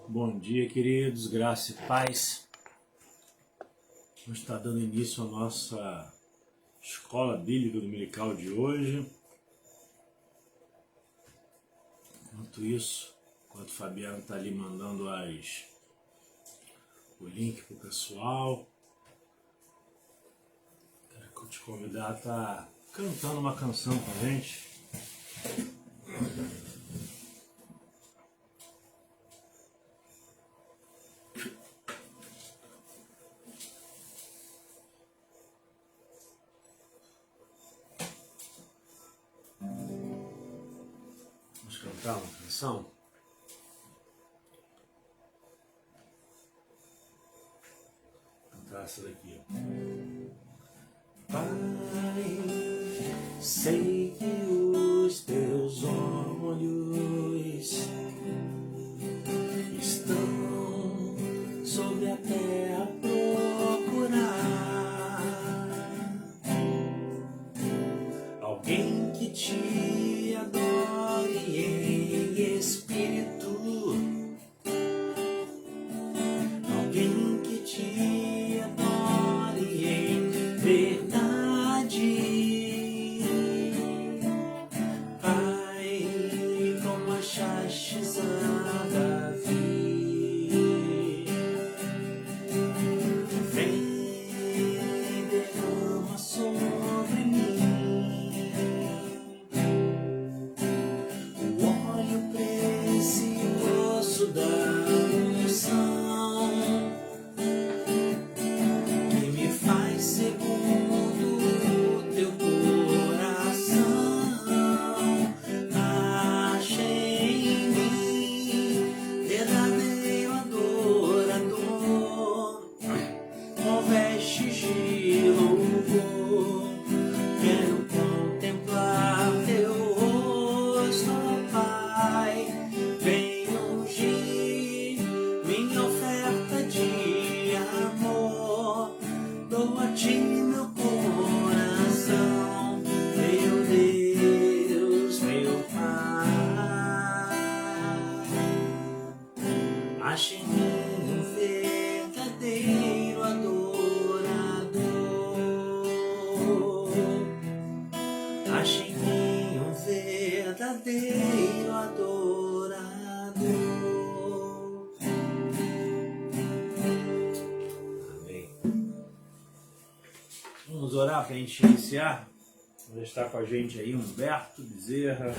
Bom dia, queridos, graça e paz. Vamos estar dando início à nossa escola bíblica dominical de hoje. Enquanto isso, enquanto o Fabiano está ali mandando o link para o pessoal, quero te convidar a estar cantando uma canção com a gente. Vamos cantar uma canção? Vou cantar essa daqui. Pai, sei que os teus olhos estão sobre a terra a procurar alguém que te adore em espírito, alguém que te adore em verdade. Pai, como achaste a Davi, vem, derrama sobre mim o óleo precioso da unção, que me faz segundo o teu coração. Achei em mim verdadeiro adorador, com vestes de louvor. Quero contemplar teu rosto, ó Pai. Vem ungir minha oferta de amor. Dou a ti meu coração, meu Deus, meu Pai. Ache em mim um verdadeiro adorador. Ache em mim um verdadeiro adorador. Amém. Vamos orar para a gente iniciar. Vai estar com a gente aí Humberto Bezerra.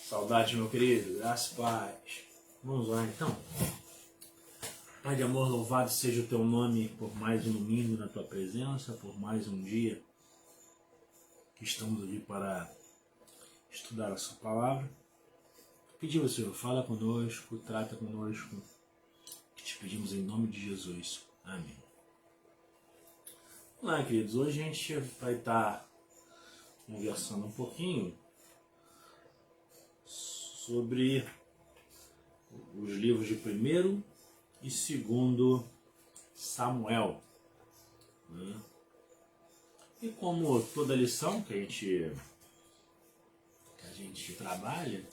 Saudade, meu querido. Graças e paz. Vamos lá então. Pai de amor, louvado seja o teu nome por mais um domingo na tua presença, por mais um dia que estamos aqui para estudar a sua palavra. Pedimos, Senhor, fala conosco, trata conosco, que te pedimos em nome de Jesus. Amém. Vamos lá, queridos, hoje a gente vai estar conversando um pouquinho sobre os livros de 1º e 2º Samuel, né? E como toda lição que a gente trabalha,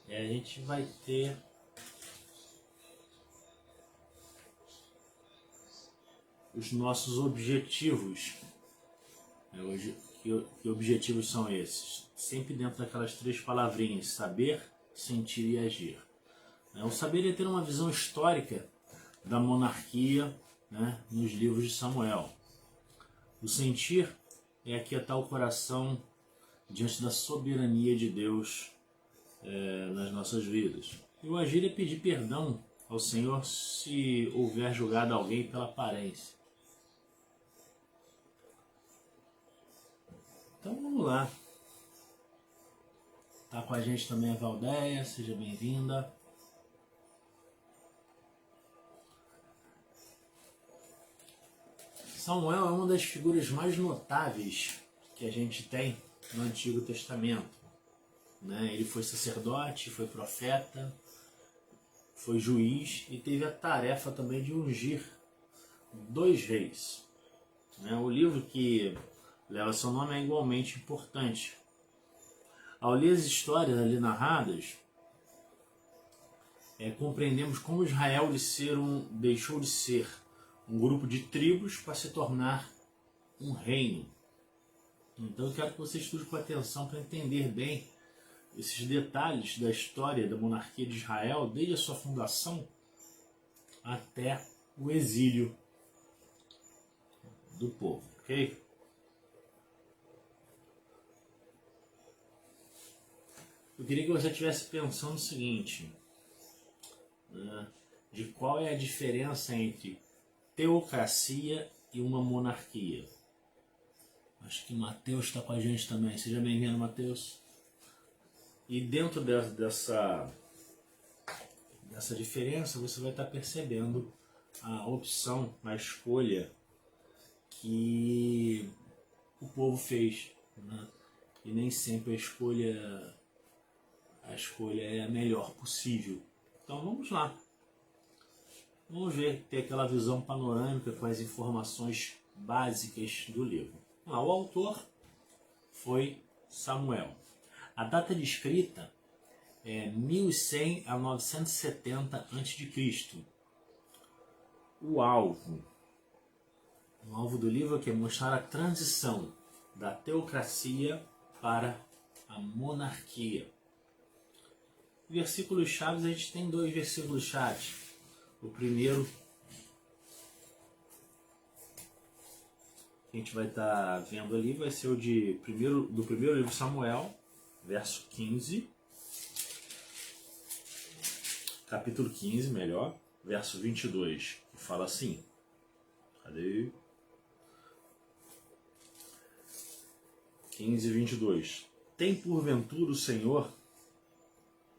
a gente vai ter os nossos objetivos. Que objetivos são esses? Sempre dentro daquelas 3 palavrinhas: saber, sentir e agir. O saber é ter uma visão histórica da monarquia, né, nos livros de Samuel. O sentir é aquietar o coração diante da soberania de Deus nas nossas vidas. E o agir é pedir perdão ao Senhor se houver julgado alguém pela aparência. Então vamos lá. Está com a gente também a Valdeia, seja bem-vinda. Samuel é uma das figuras mais notáveis que a gente tem no Antigo Testamento, né? Ele foi sacerdote, foi profeta, foi juiz e teve a tarefa também de ungir 2 reis, né? O livro que leva seu nome é igualmente importante. Ao ler as histórias ali narradas, compreendemos como Israel deixou de ser um grupo de tribos para se tornar um reino. Então eu quero que você estude com atenção para entender bem esses detalhes da história da monarquia de Israel, desde a sua fundação até o exílio do povo, ok? Eu queria que você estivesse pensando o seguinte, né, de qual é a diferença entre teocracia e uma monarquia. Acho que Mateus está com a gente também. Seja bem-vindo, Mateus. E dentro dessa diferença, você vai estar percebendo a opção, a escolha que o povo fez, né? E nem sempre a escolha é a melhor possível. Então vamos lá. Vamos ver, ter aquela visão panorâmica com as informações básicas do livro. O autor foi Samuel. A data de escrita é 1100 a 970 a.C. O alvo do livro é mostrar a transição da teocracia para a monarquia. Versículos chaves, a gente tem 2 versículos chaves. O primeiro que a gente vai estar vendo ali vai ser o do primeiro livro de Samuel, verso 15, capítulo 15, melhor, verso 22, que fala assim, cadê? 15, 22. Tem porventura o Senhor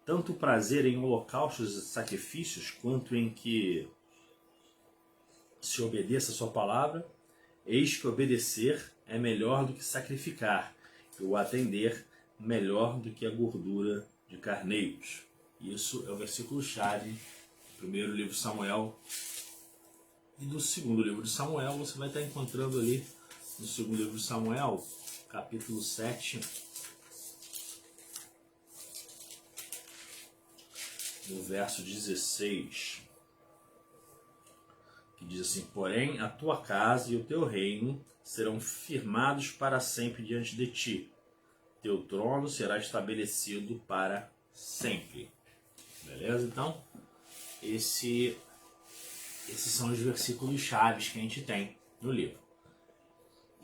tanto prazer em holocaustos e sacrifícios, quanto em que se obedeça a sua palavra? Eis que obedecer é melhor do que sacrificar, e o atender melhor do que a gordura de carneiros. Isso é o versículo-chave do primeiro livro de Samuel. E do segundo livro de Samuel, você vai estar encontrando ali, no segundo livro de Samuel, capítulo 7, no verso 16, que diz assim: porém a tua casa e o teu reino serão firmados para sempre diante de ti, teu trono será estabelecido para sempre. Beleza? Então, esses são os versículos chaves que a gente tem no livro.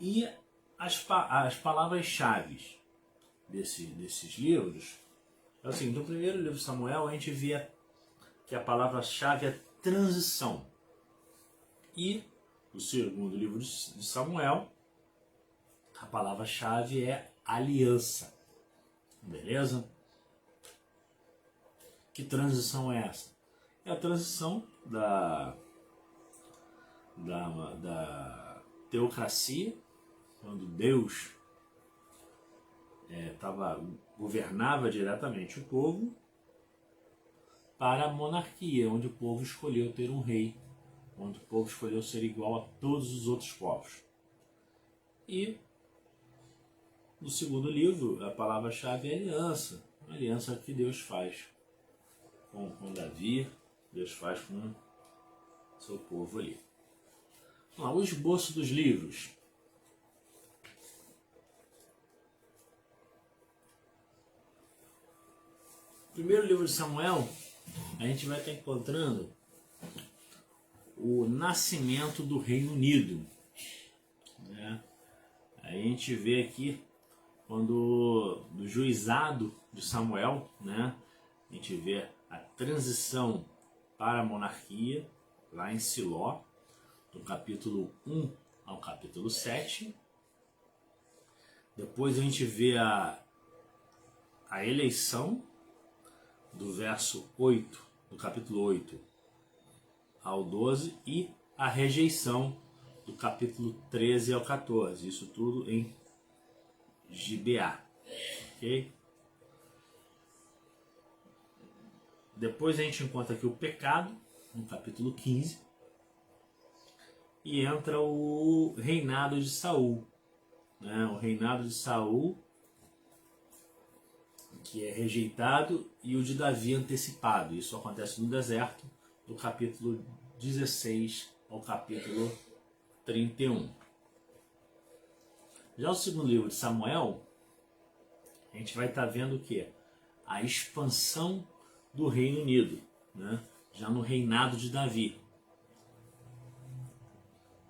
E as palavras-chave desses livros, assim, no primeiro livro de Samuel a gente vê que a palavra-chave é transição. E no segundo livro de Samuel, a palavra-chave é aliança. Beleza? Que transição é essa? É a transição da teocracia, quando Deus governava diretamente o povo, para a monarquia, onde o povo escolheu ter um rei, onde o povo escolheu ser igual a todos os outros povos. E no segundo livro, a palavra-chave é aliança, a aliança que Deus faz com Davi, Deus faz com o seu povo ali. Vamos lá, o esboço dos livros. Primeiro livro de Samuel, a gente vai estar encontrando o nascimento do Reino Unido, né? A gente vê aqui quando do juizado de Samuel, né? A gente vê a transição para a monarquia lá em Siló, do capítulo 1 ao capítulo 7. Depois a gente vê a eleição do verso 8, do capítulo 8 ao 12, e a rejeição do capítulo 13 ao 14. Isso tudo em Gibeá. Ok? Depois a gente encontra aqui o pecado, no capítulo 15. E entra o reinado de Saul, né? O reinado de Saul, que é rejeitado, e o de Davi antecipado. Isso acontece no deserto, do capítulo 16 ao capítulo 31. Já o segundo livro de Samuel, a gente vai estar vendo o quê? A expansão do Reino Unido, né? Já no reinado de Davi.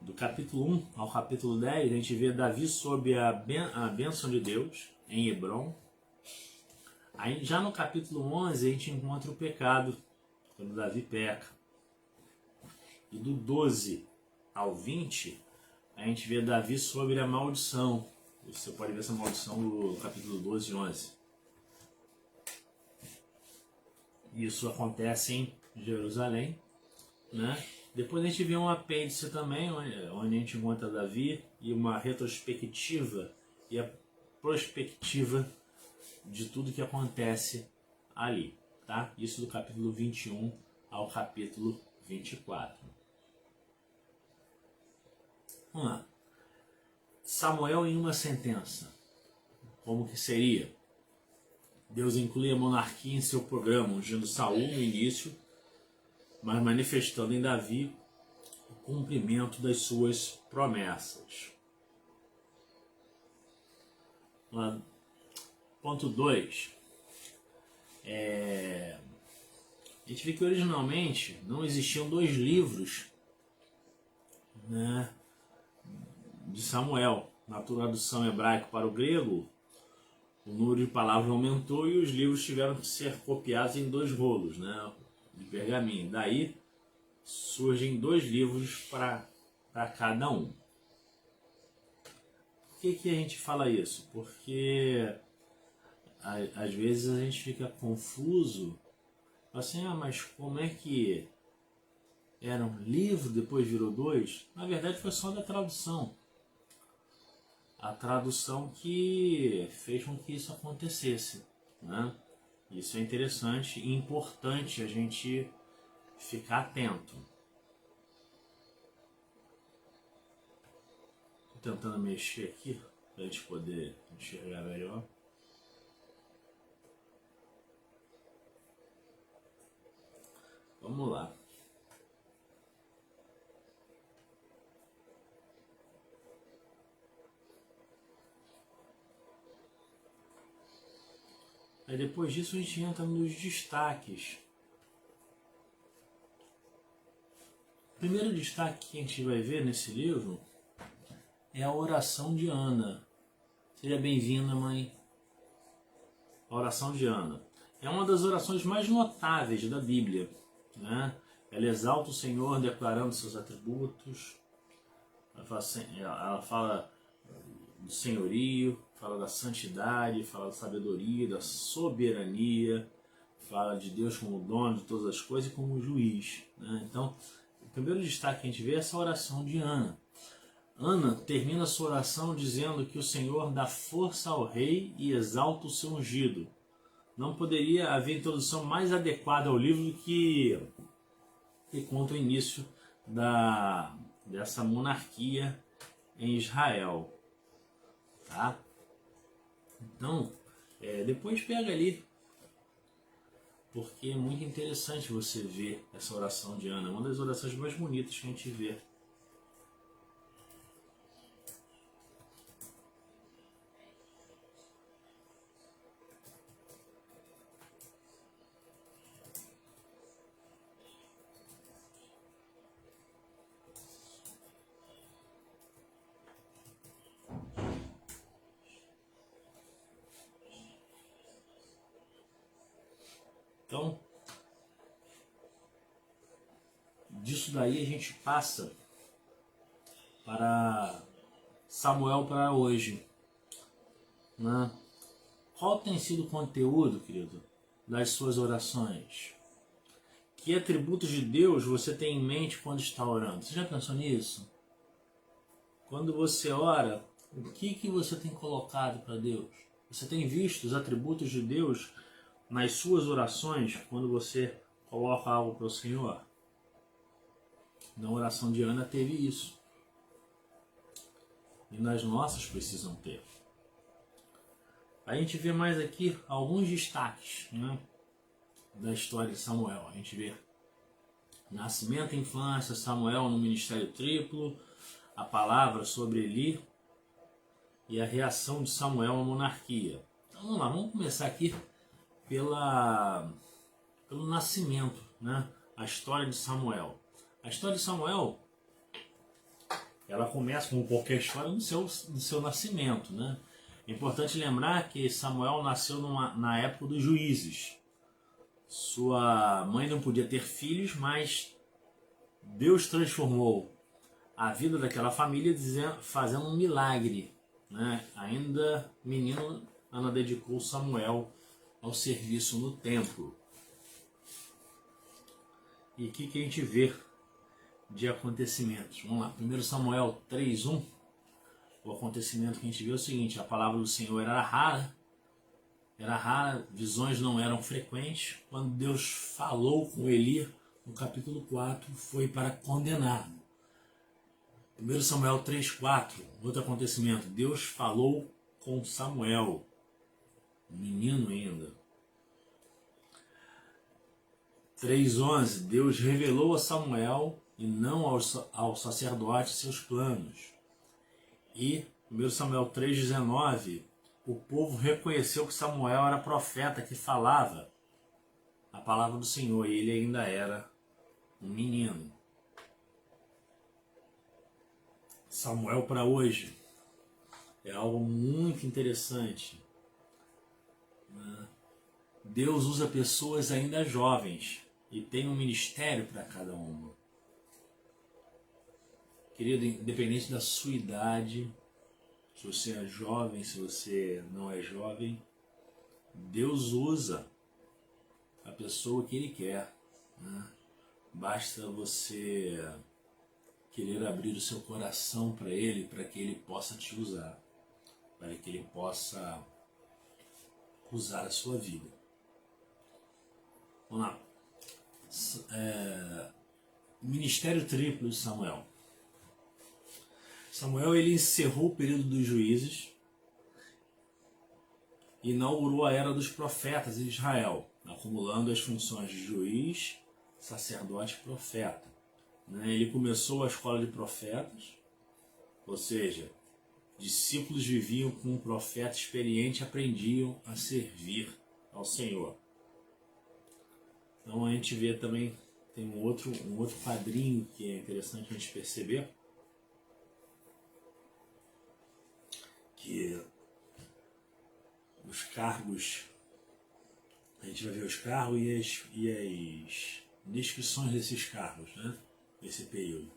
Do capítulo 1 ao capítulo 10, a gente vê Davi sob a bênção de Deus em Hebron. Aí, já no capítulo 11, a gente encontra o pecado, quando Davi peca. E do 12 ao 20, a gente vê Davi sobre a maldição. Você pode ver essa maldição no capítulo 12 e 11. Isso acontece em Jerusalém, né? Depois a gente vê um apêndice também, onde a gente encontra Davi, e uma retrospectiva e a prospectiva de tudo que acontece ali, tá? Isso do capítulo 21 ao capítulo 24. Vamos lá. Samuel em uma sentença. Como que seria? Deus inclui a monarquia em seu programa, ungindo Saul no início, mas manifestando em Davi o cumprimento das suas promessas. Ponto 2. A gente vê que originalmente não existiam 2 livros, né, de Samuel. Na tradução hebraica para o grego, o número de palavras aumentou e os livros tiveram que ser copiados em 2 rolos, né, de pergaminho. Daí surgem 2 livros para cada um. Por que a gente fala isso? Porque às vezes a gente fica confuso, assim, mas como é que era um livro, depois virou 2? Na verdade foi só da tradução. A tradução que fez com que isso acontecesse, né? Isso é interessante e importante a gente ficar atento. Estou tentando mexer aqui para a gente poder enxergar melhor. Vamos lá. Aí depois disso a gente entra nos destaques. O primeiro destaque que a gente vai ver nesse livro é a oração de Ana. Seja bem-vinda, mãe. A oração de Ana. É uma das orações mais notáveis da Bíblia, né? Ela exalta o Senhor declarando seus atributos. Ela fala do senhorio, fala da santidade, fala da sabedoria, da soberania, fala de Deus como dono de todas as coisas e como juiz, né? Então, o primeiro destaque que a gente vê é essa oração de Ana. Ana termina sua oração dizendo que o Senhor dá força ao rei e exalta o seu ungido. Não poderia haver introdução mais adequada ao livro do que conta o início dessa monarquia em Israel. Tá? Então, depois pega ali, porque é muito interessante você ver essa oração de Ana, uma das orações mais bonitas que a gente vê. Então, disso daí a gente passa para Samuel para hoje, né? Qual tem sido o conteúdo, querido, das suas orações? Que atributos de Deus você tem em mente quando está orando? Você já pensou nisso? Quando você ora, o que você tem colocado para Deus? Você tem visto os atributos de Deus nas suas orações quando você coloca algo para o Senhor? Na oração de Ana teve isso. E nas nossas precisam ter. A gente vê mais aqui alguns destaques, né, da história de Samuel. A gente vê nascimento e infância, Samuel no ministério triplo, a palavra sobre Eli e a reação de Samuel à monarquia. Então vamos lá, vamos começar aqui pelo nascimento, né? A história de Samuel. A história de Samuel, ela começa como qualquer história no seu nascimento, né? É importante lembrar que Samuel nasceu na época dos juízes. Sua mãe não podia ter filhos, mas Deus transformou a vida daquela família fazendo um milagre, né? Ainda menino, Ana dedicou Samuel ao serviço no templo. E o que a gente vê de acontecimentos? Vamos lá, 1 Samuel 3:1. O acontecimento que a gente vê é o seguinte: a palavra do Senhor era rara, visões não eram frequentes. Quando Deus falou com Eli, no capítulo 4, foi para condená-lo. 1 Samuel 3:4, outro acontecimento: Deus falou com Samuel, um menino ainda. 3:11, Deus revelou a Samuel e não ao sacerdote seus planos. E 1 Samuel 3:19, o povo reconheceu que Samuel era profeta que falava a palavra do Senhor e ele ainda era um menino. Samuel para hoje é algo muito interessante. Deus usa pessoas ainda jovens e tem um ministério para cada uma. Querido, independente da sua idade, se você é jovem, se você não é jovem, Deus usa a pessoa que Ele quer, né? Basta você querer abrir o seu coração para Ele, para que Ele possa te usar, para que Ele possa usar a sua vida. Vamos lá. Ministério triplo de Samuel. Samuel, ele encerrou o período dos juízes e inaugurou a era dos profetas em Israel, acumulando as funções de juiz, sacerdote e profeta. Ele começou a escola de profetas, ou seja, discípulos viviam com um profeta experiente e aprendiam a servir ao Senhor. Então a gente vê também, tem um outro quadrinho que é interessante a gente perceber, que os cargos, a gente vai ver os cargos e as descrições desses cargos, né? Nesse período.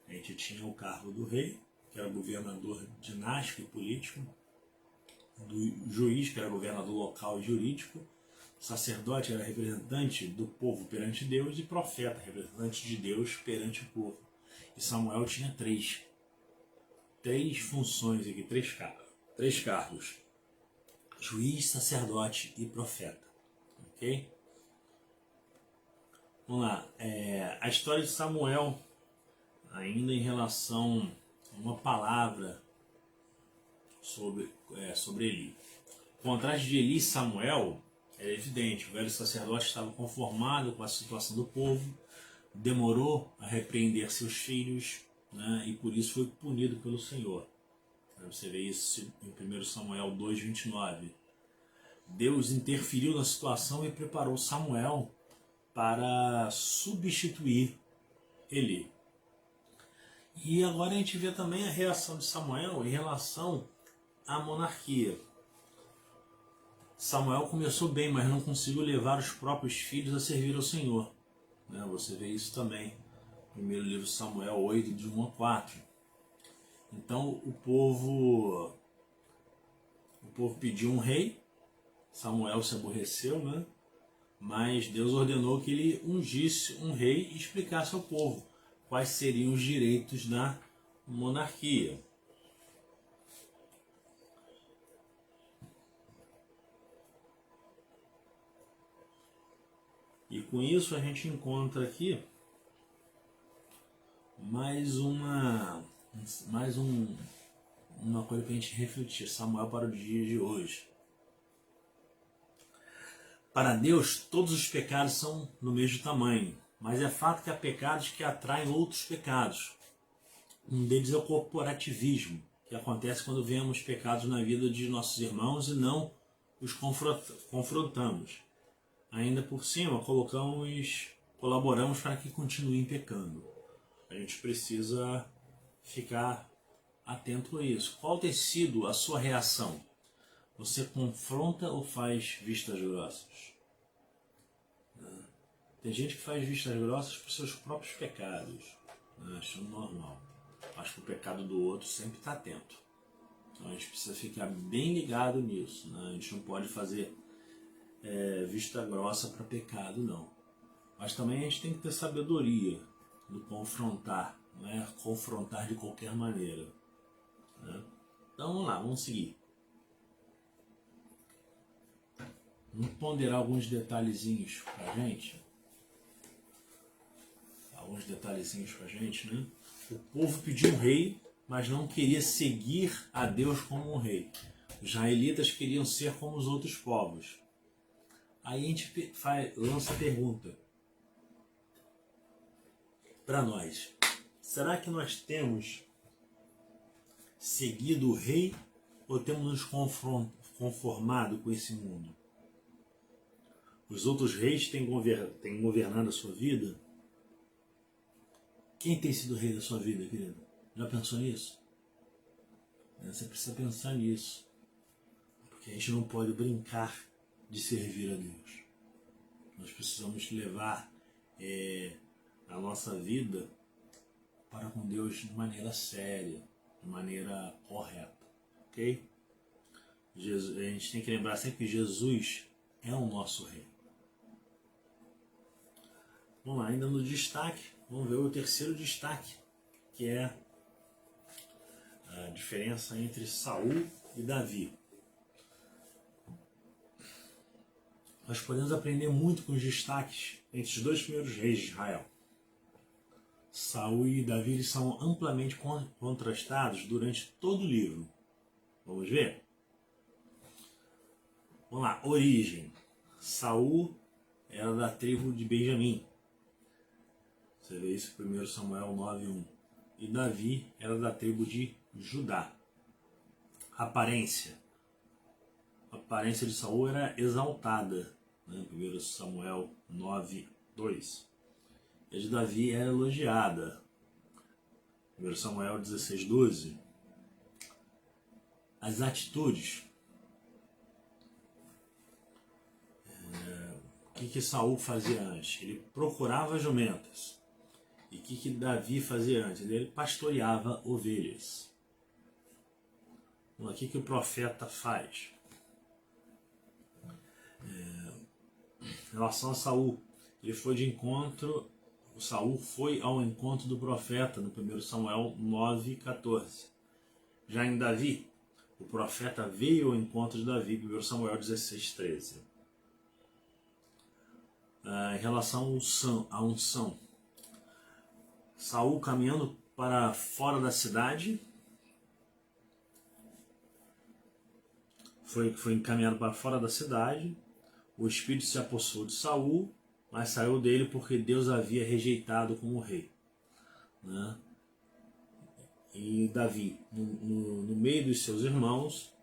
A gente tinha o cargo do rei, que era governador dinástico e político, do juiz, que era governador local e jurídico, sacerdote era representante do povo perante Deus e profeta, representante de Deus perante o povo. E Samuel tinha três funções aqui, três cargos: juiz, sacerdote e profeta. Ok? Vamos lá, a história de Samuel, ainda em relação a uma palavra sobre Eli. O contraste de Eli e Samuel é evidente. O velho sacerdote estava conformado com a situação do povo, demorou a repreender seus filhos, né, e por isso foi punido pelo Senhor. Você vê isso em 1 Samuel 2:29. Deus interferiu na situação e preparou Samuel para substituir Eli. E agora a gente vê também a reação de Samuel em relação à monarquia. Samuel começou bem, mas não conseguiu levar os próprios filhos a servir ao Senhor. Você vê isso também no primeiro livro de Samuel 8, de 1-4. Então o povo pediu um rei, Samuel se aborreceu, né? Mas Deus ordenou que ele ungisse um rei e explicasse ao povo quais seriam os direitos da monarquia. E com isso a gente encontra aqui mais uma coisa para a gente refletir. Samuel para o dia de hoje. Para Deus, todos os pecados são no mesmo tamanho, mas é fato que há pecados que atraem outros pecados. Um deles é o corporativismo, que acontece quando vemos pecados na vida de nossos irmãos e não os confrontamos. Ainda por cima, colaboramos para que continuem pecando. A gente precisa ficar atento a isso. Qual tem sido a sua reação? Você confronta ou faz vistas grossas? Tem gente que faz vistas grossas por seus próprios pecados. Acho normal. Acho que o pecado do outro sempre está atento. Então a gente precisa ficar bem ligado nisso. A gente não pode fazer vista grossa para pecado, não. Mas também a gente tem que ter sabedoria do confrontar. Não é confrontar de qualquer maneira. Então vamos lá, vamos seguir. Vamos ponderar alguns detalhezinhos pra gente. O povo pediu um rei, mas não queria seguir a Deus como um rei. Os israelitas queriam ser como os outros povos. Aí a gente lança a pergunta para nós. Será que nós temos seguido o rei ou temos nos conformado com esse mundo? Os outros reis têm governado a sua vida? Quem tem sido o rei da sua vida, querido? Já pensou nisso? Você precisa pensar nisso. Porque a gente não pode brincar de servir a Deus. Nós precisamos levar a nossa vida para com Deus de maneira séria, de maneira correta. Ok? A gente tem que lembrar sempre que Jesus é o nosso rei. Vamos lá, ainda no destaque, vamos ver o terceiro destaque, que é a diferença entre Saul e Davi. Nós podemos aprender muito com os destaques entre os dois primeiros reis de Israel. Saul e Davi, eles são amplamente contrastados durante todo o livro. Vamos ver? Vamos lá, origem. Saul era da tribo de Benjamim. Você vê isso em 1 Samuel 9:1. E Davi era da tribo de Judá. Aparência. A aparência de Saul era exaltada, né? 1 Samuel 9:2. E a de Davi era elogiada. 1 Samuel 16:12. As atitudes. O que Saul fazia antes? Ele procurava jumentas. E o que Davi fazia antes? Ele pastoreava ovelhas. O que o profeta faz? Em relação a Saul, ele foi de encontro. Saul foi ao encontro do profeta no 1 Samuel 9:14. Já em Davi, o profeta veio ao encontro de Davi, 1 Samuel 16:13. Em relação à unção, Saul caminhando para fora da cidade, foi encaminhado para fora da cidade. O espírito se apossou de Saul, mas saiu dele porque Deus havia rejeitado como rei, né? E Davi, no meio dos seus irmãos,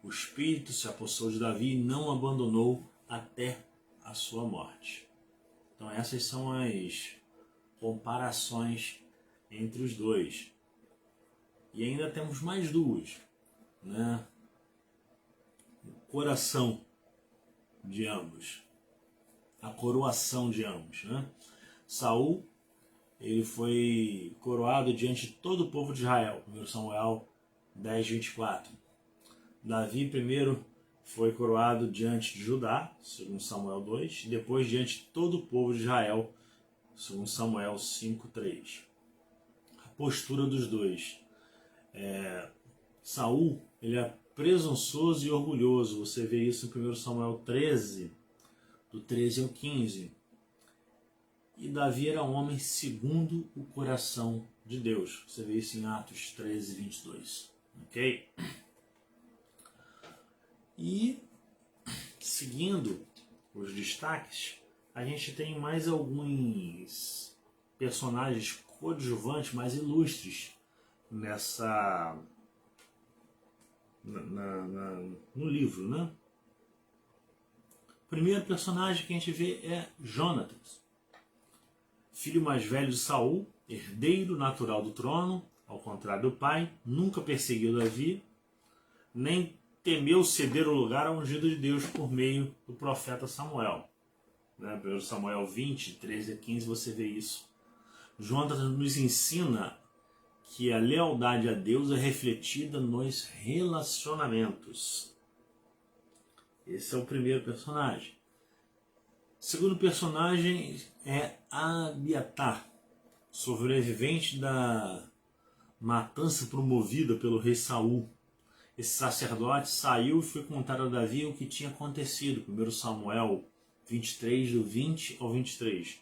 o espírito se apossou de Davi e não abandonou até a sua morte. Então essas são as comparações entre os dois. E ainda temos mais duas, né? O coração de ambos, a coroação de ambos, né? Saul, ele foi coroado diante de todo o povo de Israel, 1 Samuel 10:24. Davi primeiro foi coroado diante de Judá, 2 Samuel 2, e depois diante de todo o povo de Israel, 2 Samuel 5:3. A postura dos dois. Saul, ele é presunçoso e orgulhoso. Você vê isso em 1 Samuel 13, do 13 ao 15. E Davi era um homem segundo o coração de Deus. Você vê isso em Atos 13:22. Ok? E, seguindo os destaques, a gente tem mais alguns personagens coadjuvantes mais ilustres no livro, né? O primeiro personagem que a gente vê é Jonatas, filho mais velho de Saul, herdeiro natural do trono, ao contrário do pai, nunca perseguiu Davi, nem temeu ceder o lugar ao ungido de Deus por meio do profeta Samuel. 1 Samuel 20, 13 a 15, você vê isso. Jonatas nos ensina que a lealdade a Deus é refletida nos relacionamentos. Esse é o primeiro personagem. O segundo personagem é Abiatar, sobrevivente da matança promovida pelo rei Saul. Esse sacerdote saiu e foi contar a Davi o que tinha acontecido. 1 Samuel 23, do 20 ao 23.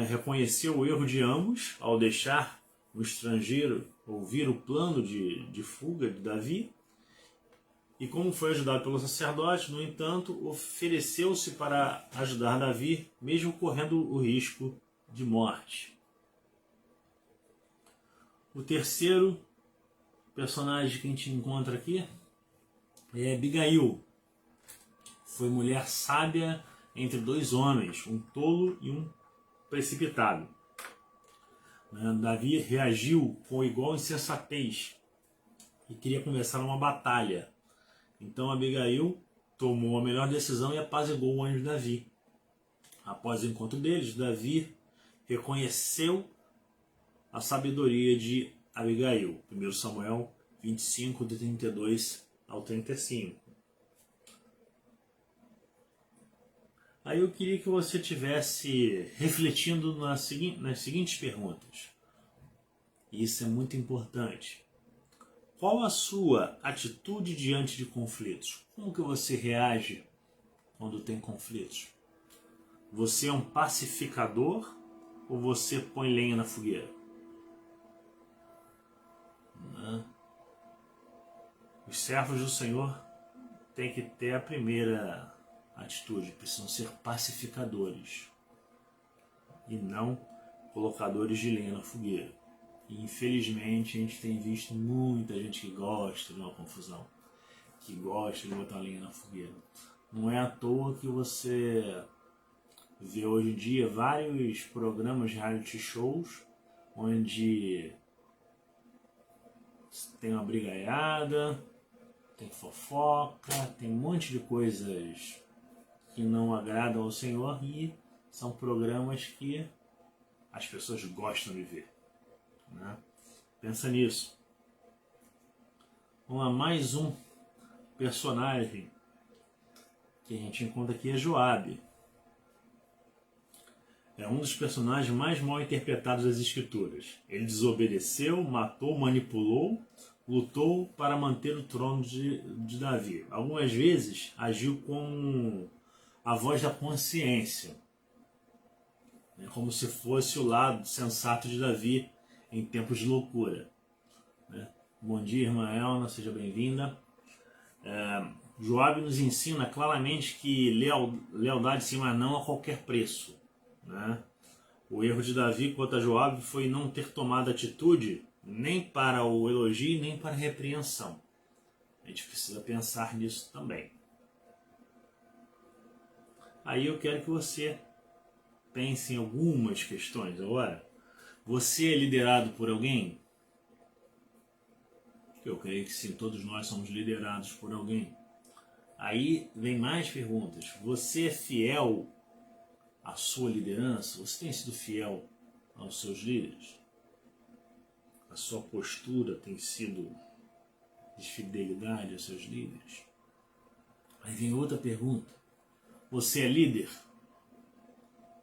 Reconheceu o erro de ambos ao deixar o estrangeiro ouvir o plano de fuga de Davi. E como foi ajudado pelo sacerdote, no entanto, ofereceu-se para ajudar Davi, mesmo correndo o risco de morte. O terceiro personagem que a gente encontra aqui é Abigail. Foi mulher sábia entre dois homens, um tolo e um precipitado. Davi reagiu com igual insensatez e queria começar uma batalha. Então Abigail tomou a melhor decisão e apaziguou o anjo Davi. Após o encontro deles, Davi reconheceu a sabedoria de Abigail. 1 Samuel 25, de 32 ao 35. Aí eu queria que você estivesse refletindo nas seguintes perguntas. Isso é muito importante. Qual a sua atitude diante de conflitos? Como que você reage quando tem conflitos? Você é um pacificador ou você põe lenha na fogueira? Os servos do Senhor têm que ter a primeira atitude, precisam ser pacificadores e não colocadores de lenha na fogueira. E infelizmente a gente tem visto muita gente que gosta de uma confusão, que gosta de botar lenha na fogueira. Não é à toa que você vê hoje em dia vários programas de reality shows onde tem uma brigaiada, tem fofoca, tem um monte de coisas que não agradam ao Senhor e são programas que as pessoas gostam de ver. Pensa nisso. Vamos lá, mais um personagem que a gente encontra aqui é Joabe. É um dos personagens mais mal interpretados das Escrituras. Ele desobedeceu, matou, manipulou, lutou para manter o trono de Davi. Algumas vezes agiu com a voz da consciência, como se fosse o lado sensato de Davi em tempos de loucura. Bom dia, irmã Elna, seja bem-vinda. Joabe nos ensina claramente que lealdade sim, mas não a qualquer preço. O erro de Davi quanto a Joabe foi não ter tomado atitude nem para o elogio nem para a repreensão. A gente precisa pensar nisso também. Aí eu quero que você pense em algumas questões agora. Você é liderado por alguém? Eu creio que sim, todos nós somos liderados por alguém. Aí vem mais perguntas. Você é fiel à sua liderança? Você tem sido fiel aos seus líderes? A sua postura tem sido de fidelidade aos seus líderes? Aí vem outra pergunta. Você é líder?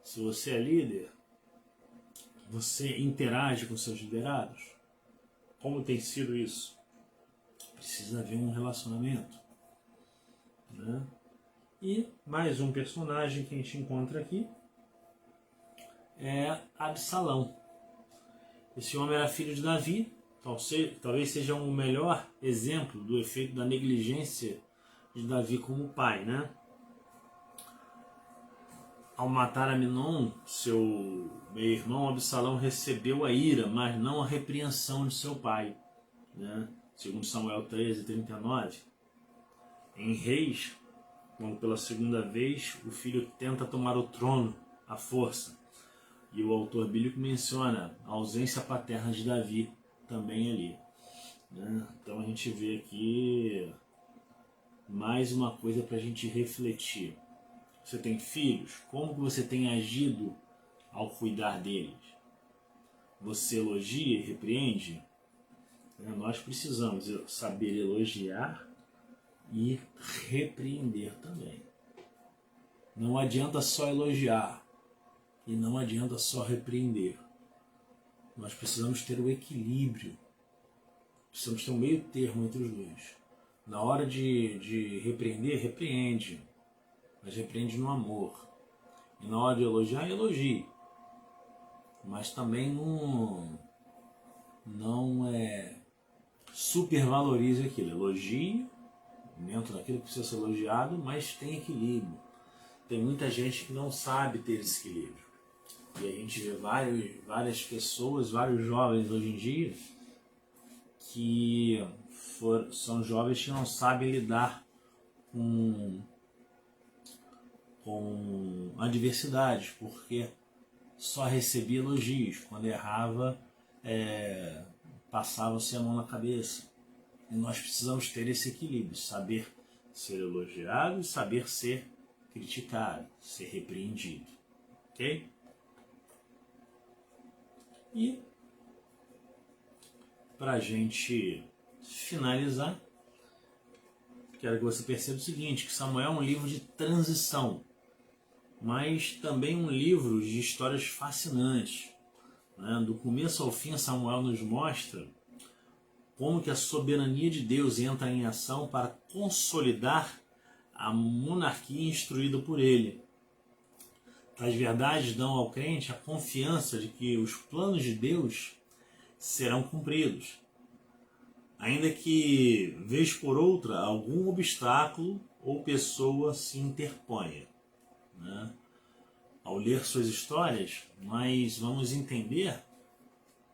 Se você é líder, você interage com seus liderados? Como tem sido isso? Precisa haver um relacionamento. E mais um personagem que a gente encontra aqui é Absalão. Esse homem era filho de Davi, talvez seja o melhor exemplo do efeito da negligência de Davi como pai, ao matar Aminon, seu meio-irmão Absalão recebeu a ira, mas não a repreensão de seu pai. Né? Segundo Samuel 13:39. Em Reis, quando pela segunda vez o filho tenta tomar o trono à força. E o autor bíblico menciona a ausência paterna de Davi também ali. Né? Então a gente vê aqui mais uma coisa para a gente refletir. Você tem filhos? Como que você tem agido ao cuidar deles? Você elogia e repreende? Nós precisamos saber elogiar e repreender também. Não adianta só elogiar e não adianta só repreender. Nós precisamos ter o equilíbrio. Precisamos ter um meio termo entre os dois. Na hora de repreender, repreende. Mas repreende no amor. E na hora de elogiar, elogie. Mas também não supervalorize aquilo. Elogie dentro daquilo que precisa ser elogiado, mas tem equilíbrio. Tem muita gente que não sabe ter esse equilíbrio. E a gente vê várias pessoas, vários jovens hoje em dia, que são jovens que não sabem lidar com adversidades, porque só recebia elogios. Quando errava, passava-se a mão na cabeça. E nós precisamos ter esse equilíbrio, saber ser elogiado e saber ser criticado, ser repreendido. Ok? E para a gente finalizar, quero que você perceba o seguinte, que Samuel é um livro de transição, mas também um livro de histórias fascinantes. Né? Do começo ao fim, Samuel nos mostra como que a soberania de Deus entra em ação para consolidar a monarquia instruída por ele. As verdades dão ao crente a confiança de que os planos de Deus serão cumpridos, ainda que, vez por outra, algum obstáculo ou pessoa se interponha. Né? Ao ler suas histórias, nós vamos entender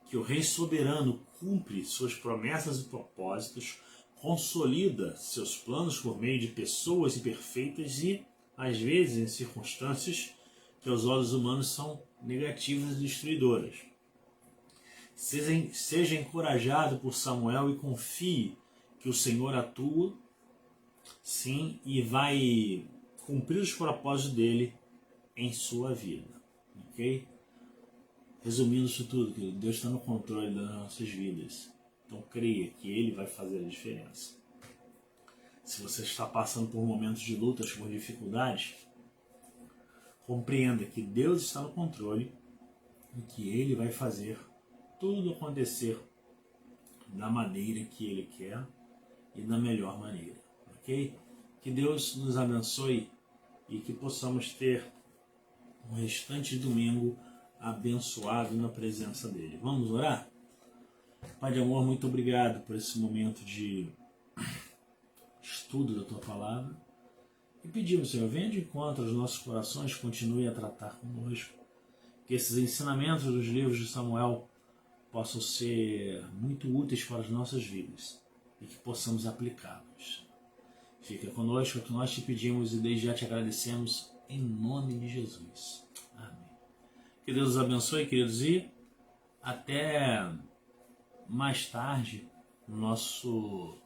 que o Rei Soberano cumpre suas promessas e propósitos, consolida seus planos por meio de pessoas imperfeitas e, às vezes, em circunstâncias que aos olhos humanos são negativas e destruidoras. Seja encorajado por Samuel e confie que o Senhor atua, sim, e vai cumprir os propósitos dele em sua vida. Ok? Resumindo isso tudo, que Deus está no controle das nossas vidas. Então creia que Ele vai fazer a diferença. Se você está passando por momentos de lutas, por dificuldades, compreenda que Deus está no controle e que Ele vai fazer tudo acontecer da maneira que Ele quer e da melhor maneira. Ok? Que Deus nos abençoe e que possamos ter um restante domingo abençoado na presença dEle. Vamos orar? Pai de amor, muito obrigado por esse momento de estudo da Tua Palavra. E pedimos, Senhor, venha de encontro aos nossos corações, continue a tratar conosco. Que esses ensinamentos dos livros de Samuel possam ser muito úteis para as nossas vidas e que possamos aplicá-los. Fica conosco, é o que nós te pedimos e desde já te agradecemos em nome de Jesus. Amém. Que Deus os abençoe, queridos, e até mais tarde no nosso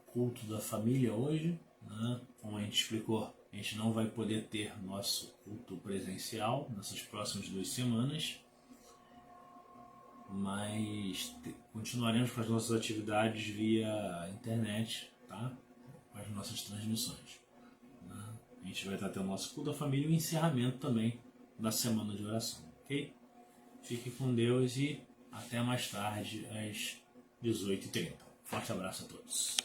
culto da família hoje. Né? Como a gente explicou, a gente não vai poder ter nosso culto presencial nessas próximas 2 semanas, mas continuaremos com as nossas atividades via internet, tá? Com as nossas transmissões. Né? A gente vai estar tendo o nosso culto da família e o encerramento também da semana de oração, ok? Fique com Deus e até mais tarde às 18h30. Forte abraço a todos.